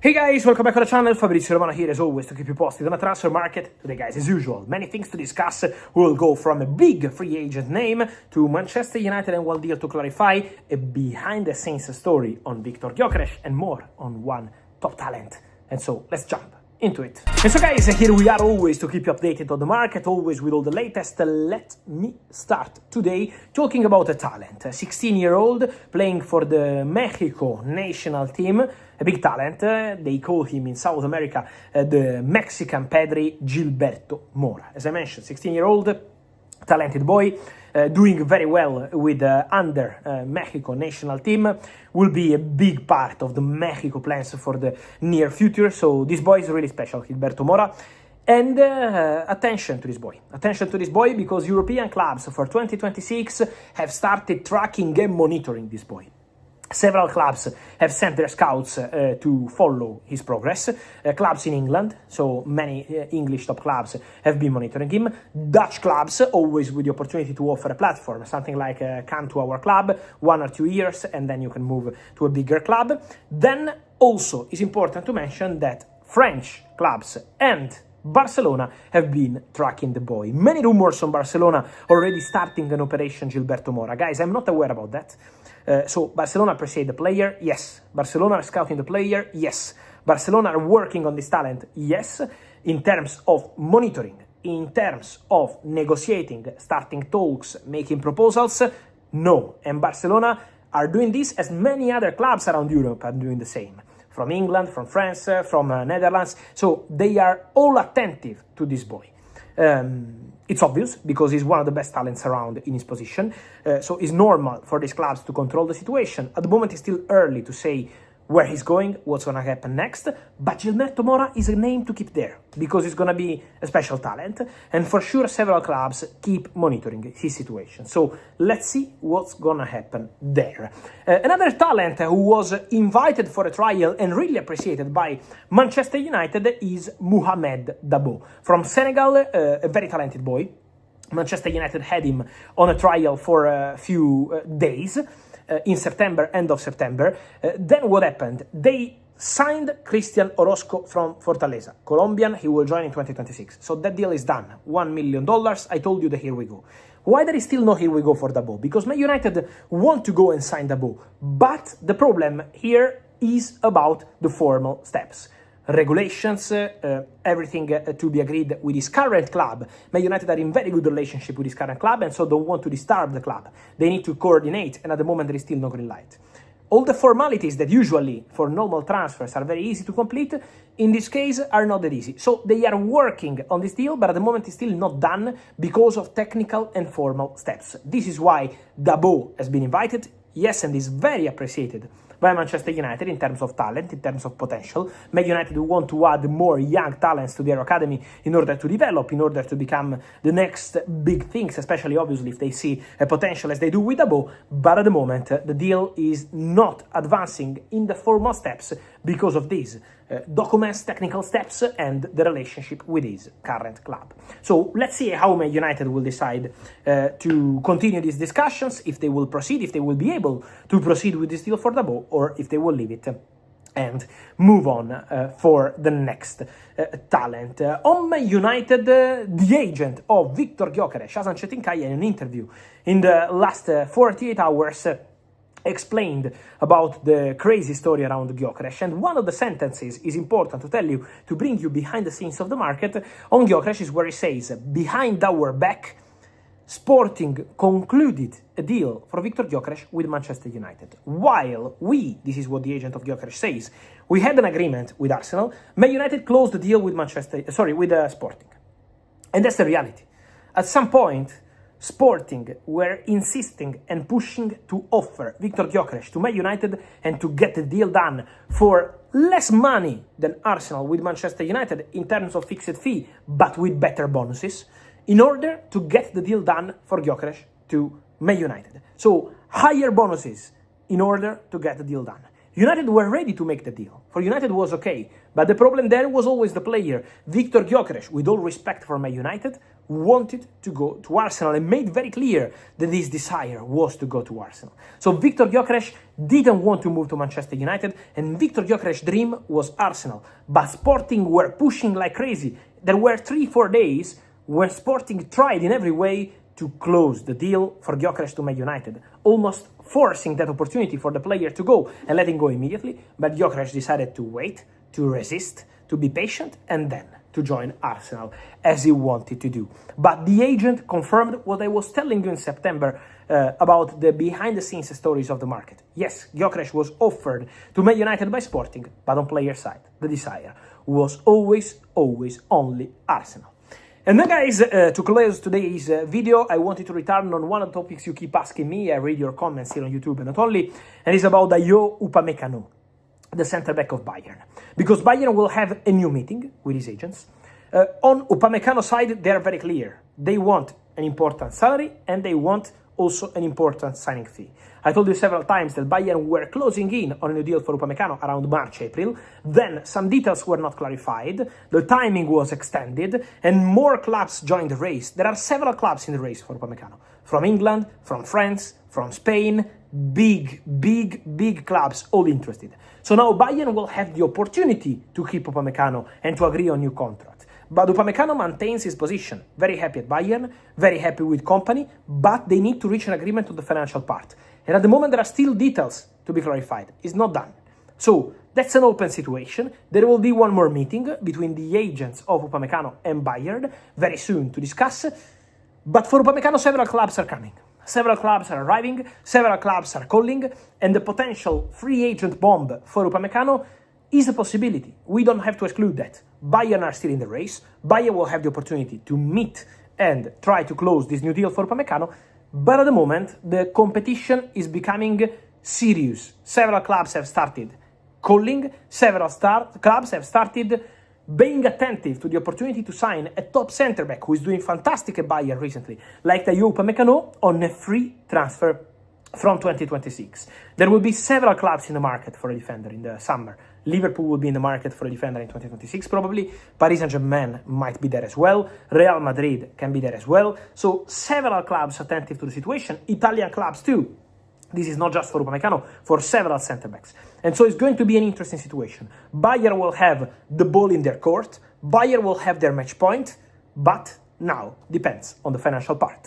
Hey guys, welcome back to the channel. Fabrizio Romano here as always to keep you posted on the transfer market. Today guys, as usual, many things to discuss. We'll go from a big free agent name to Manchester United and one deal to clarify, a behind the scenes story on Viktor Gyökeres and more on one top talent. And so let's jump into it. And so guys, here we are always to keep you updated on the market, always with all the latest. Let me start today talking about a talent, a 16-year-old playing for the Mexico national team, a big talent. They call him in South America the Mexican Pedri, Gilberto Mora. As I mentioned, 16-year-old, talented boy, doing very well with under Mexico national team, will be a big part of the Mexico plans for the near future. So this boy is really special, Gilberto Mora. And attention to this boy, because European clubs for 2026 have started tracking and monitoring this boy. Several clubs have sent their scouts to follow his progress. Clubs in England, so many English top clubs have been monitoring him. Dutch clubs, always with the opportunity to offer a platform, something like come to our club, 1 or 2 years, and then you can move to a bigger club. Then also it's important to mention that French clubs and Barcelona have been tracking the boy. Many rumors on Barcelona already starting an operation Gilberto Mora. Guys, I'm not aware about that. So Barcelona appreciate the player, yes. Barcelona are scouting the player, yes. Barcelona are working on this talent, yes. In terms of monitoring, in terms of negotiating, starting talks, making proposals, no. And Barcelona are doing this as many other clubs around Europe are doing the same. From England, from France, from Netherlands. So they are all attentive to this boy. It's obvious because he's one of the best talents around in his position. So it's normal for these clubs to control the situation. At the moment, it's still early to say where he's going, what's going to happen next. But Gilberto Mora is a name to keep there because he's going to be a special talent. And for sure, several clubs keep monitoring his situation. So let's see what's going to happen there. Another talent who was invited for a trial and really appreciated by Manchester United is Mohamed Dabo. From Senegal, a very talented boy. Manchester United had him on a trial for a few days. In September, end of September. Then what happened? They signed Christian Orozco from Fortaleza. Colombian, he will join in 2026. So that deal is done. $1 million. I told you that here we go. Why there is still no here we go for Dabo? Because Man United want to go and sign Dabo. But the problem here is about the formal steps. Regulations, everything to be agreed with his current club. Man United are in very good relationship with his current club and so don't want to disturb the club. They need to coordinate and at the moment there is still no green light. All the formalities that usually for normal transfers are very easy to complete, in this case are not that easy. So they are working on this deal, but at the moment it's still not done because of technical and formal steps. This is why Dabo has been invited, yes, and is very appreciated by Manchester United in terms of talent, in terms of potential. Man United want to add more young talents to their academy in order to develop, in order to become the next big things, especially obviously if they see a potential as they do with Dabo. But at the moment, the deal is not advancing in the formal steps because of these documents, technical steps, and the relationship with his current club. So let's see how Man United will decide to continue these discussions, if they will proceed, if they will be able to proceed with this deal for Dabo, or if they will leave it and move on for the next talent. On Man United, the agent of Viktor Gyökeres, Hasan Çetinkaya, in an interview in the last 48 hours, explained about the crazy story around Gyökeres, and one of the sentences is important to tell you to bring you behind the scenes of the market on Gyökeres is where he says, behind our back, Sporting concluded a deal for Viktor Gyökeres with Manchester United. While we, this is what the agent of Gyökeres says, we had an agreement with Arsenal, Man United closed the deal with Sporting. And that's the reality. At some point, Sporting were insisting and pushing to offer Viktor Gyökeres to Man United and to get the deal done for less money than Arsenal with Manchester United in terms of fixed fee, but with better bonuses, in order to get the deal done for Gyökeres to Man United. So higher bonuses in order to get the deal done. United were ready to make the deal. For United was okay, but the problem there was always the player. Victor Gyökeres, with all respect for Man United, wanted to go to Arsenal and made very clear that his desire was to go to Arsenal. So Victor Gyökeres didn't want to move to Manchester United, and Victor Gyökeres' dream was Arsenal. But Sporting were pushing like crazy. There were 3-4 days when Sporting tried in every way to close the deal for Gyökeres to Man United, almost forcing that opportunity for the player to go and let him go immediately. But Gyökeres decided to wait, to resist, to be patient, and then to join Arsenal as he wanted to do. But the agent confirmed what I was telling you in September about the behind-the-scenes stories of the market. Yes, Gyökeres was offered to Man United by Sporting, but on player side, the desire was always only Arsenal. And then guys, to close today's video, I wanted to return on one of the topics you keep asking me. I read your comments here on YouTube and not only, and it's about Upa Meccano, the centre-back of Bayern. Because Bayern will have a new meeting with his agents. On Upamecano's side, they are very clear. They want an important salary and they want also an important signing fee. I told you several times that Bayern were closing in on a new deal for Upamecano around March, April. Then some details were not clarified, the timing was extended, and more clubs joined the race. There are several clubs in the race for Upamecano. From England, from France, from Spain, big clubs all interested. So now Bayern will have the opportunity to keep Upamecano and to agree on new contract. But Upamecano maintains his position. Very happy at Bayern, very happy with company, but they need to reach an agreement on the financial part. And at the moment, there are still details to be clarified. It's not done. So that's an open situation. There will be one more meeting between the agents of Upamecano and Bayern very soon to discuss. But for Upamecano, several clubs are coming. Several clubs are arriving, several clubs are calling, and the potential free agent bomb for Upamecano is a possibility. We don't have to exclude that. Bayern are still in the race. Bayern will have the opportunity to meet and try to close this new deal for Upamecano. But at the moment, the competition is becoming serious. Several clubs have started calling. Several clubs have started being attentive to the opportunity to sign a top centre-back who is doing fantastic at Bayern recently, like Upamecano, on a free transfer from 2026. There will be several clubs in the market for a defender in the summer. Liverpool will be in the market for a defender in 2026 probably. Paris Saint-Germain might be there as well. Real Madrid can be there as well. So several clubs attentive to the situation. Italian clubs too. This is not just for Upamecano, for several centre-backs. And so it's going to be an interesting situation. Bayern will have the ball in their court. Bayern will have their match point. But now depends on the financial part.